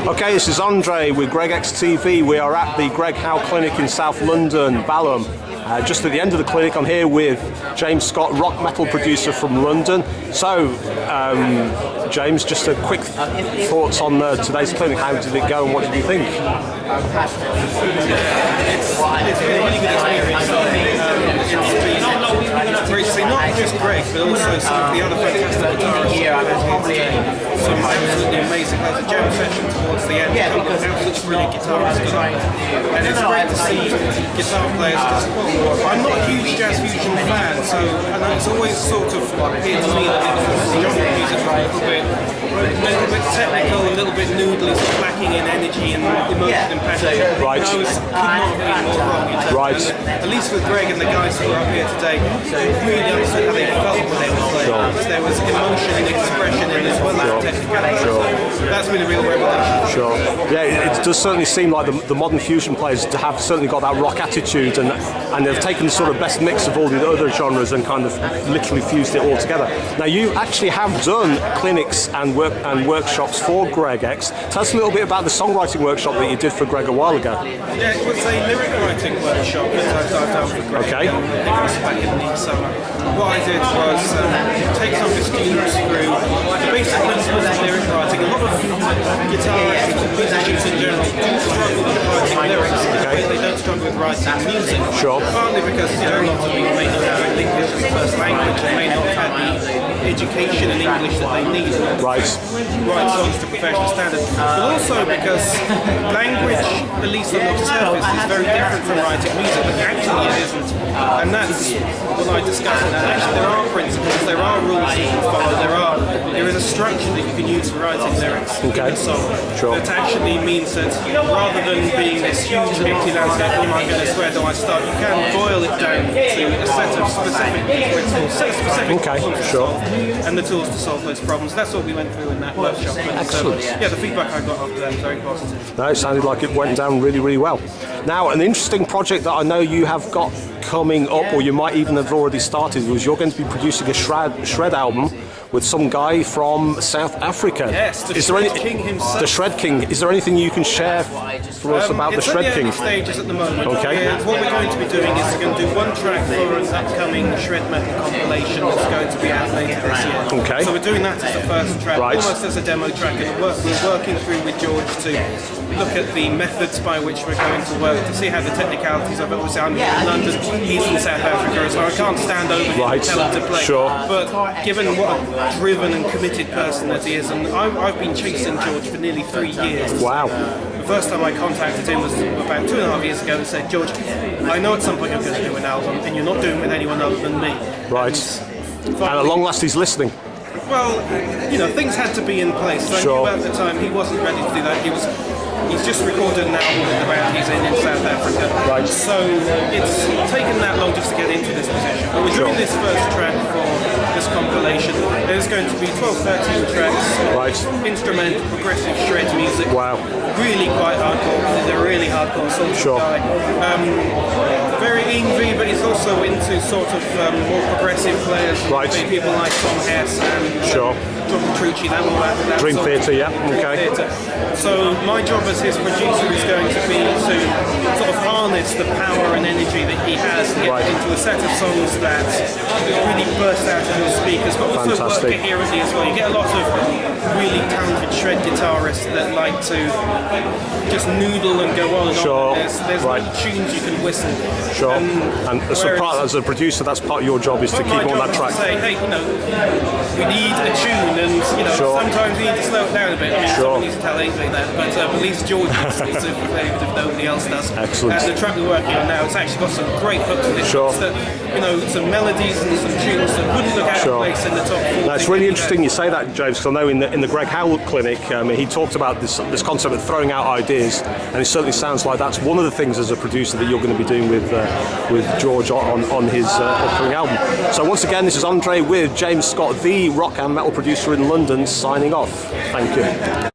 Okay, this is Andre with Greg X TV. We are at the Greg Howe Clinic in South London, Balham. Just at the end of the clinic, I'm here with James Scott, rock metal producer from London. So, James, just a quick thoughts on today's clinic. How did it go and what did you think? It's been a really good experience. It's great to see not just Greg, but also some of the other fantastic guitarists. Some absolutely amazing. There's a jam session towards the end. A couple of absolutely brilliant guitarists. And it's great to see guitar players. I'm not a huge jazz fusion fan, so it's always sort of appeared to me that the genre of music was a little bit technical, a little bit noodly, sort of lacking in energy and emotion and passion. Right. I could not have been more wrong in terms Right. of, at least with Greg and the guys who were up here today, really understood how they felt when they were playing. Sure. There was emotion and expression in as well as technicality. Sure. So that's been a real revelation. Sure. Yeah, it does certainly seem like the modern fusion players have certainly got that rock attitude, and they've taken the sort of best mix of all the other genres and kind of literally fused it all together. Now, you actually have done clinics and workshops for Greg X. Tell us a little bit about the songwriting workshop that you did for Greg a while ago. Yeah, it was a lyric writing workshop that I've done for Greg. Okay. Back in the summer. What I did was take some of the students through the basic principles of lyric writing. A lot of guitarists and musicians in general do struggle with writing lyrics. Okay. They don't struggle with writing music. Sure. Partly because a lot of people may not have English as a first language and may not have the education in English that they need to Right. write songs to professional standards. But also because language, at least on the surface, is very different from writing music, but actually it isn't. And that's what I discussed. Actually, there are principles, there are rules you can follow, there is a structure that you can use for writing lyrics in a song. Sure. That actually means that rather than being this huge empty landscape, oh my goodness, where do I start? You can boil it down to a set of specific principles, specific problems to solve, and the tools to solve those problems. That's what we went through in that workshop. And, Excellent. yeah, the feedback I got after that was very positive. No, it sounded like it went down really, really well. Now, an interesting project that I know you have got coming up, or you might even have already started, was you're going to be producing a shred album with some guy from South Africa. Yes, the Shred King himself. The Shred King. Is there anything you can share for us about the Shred King? It's at the stages at the moment. Okay. What we're going to be doing is we're going to do one track for an upcoming shred metal compilation that's going to be out later this year. Okay. So we're doing that as the first track, Right. almost as a demo track, and we're working through with George to look at the methods by which we're going to work to see how the technicalities of it. Obviously, I'm here in London, he's in South Africa, so I can't stand over him and tell him to play. Sure. But given what a driven and committed person that he is, and I've been chasing George for nearly 3 years. Wow. The first time I contacted him was about 2.5 years ago and said, George, I know at some point you're going to do an album and you're not doing it with anyone other than me. Right. And at long last he's listening. Well, things had to be in place. So Sure. I knew at the time he wasn't ready to do that. He's just recorded an album with the band he's in South Africa. Right. So it's taken that long just to get into this position. But we're doing this first track for this compilation. There's going to be 12, 13 tracks. Right. Instrumental, progressive shred music. Wow. Really quite hardcore. He's a really hardcore sort of Sure. guy. Very Ingve, but he's also into sort of more progressive players. Right. People like Tom Hess and Sure. John Petrucci, that Dream sort of Theatre, yeah. Okay. theatre. So my job as his producer is going to be to sort of harness the power and energy that he has and get Right. into a set of songs that really burst out of your speakers, but also work Fantastic. coherently as well. You get a lot of really talented shred guitarists that like to just noodle and go on and Sure. on. There's Right. no tunes you can whistle. Sure. And as a producer, that's part of your job is to keep my on job that is track. to say, hey, we need a tune, and Sure. sometimes we need to slow it down a bit. I mean, Sure. someone needs to tell Ainsley that, but at least George is super flavoured if nobody else does. Excellent. And the track we're working on now, it's actually got some great hooks in it. Sure. That, some melodies and some tunes that wouldn't look out Sure. of place in the top 40. Now, it's really interesting you say that, James, because I know in the Greg Howe clinic, he talked about this concept of throwing out ideas, and it certainly sounds like that's one of the things as a producer that you're going to be doing with George on his upcoming album. So once again, this is Andre with James Scott, the rock and metal producer in London, signing off. Thank you.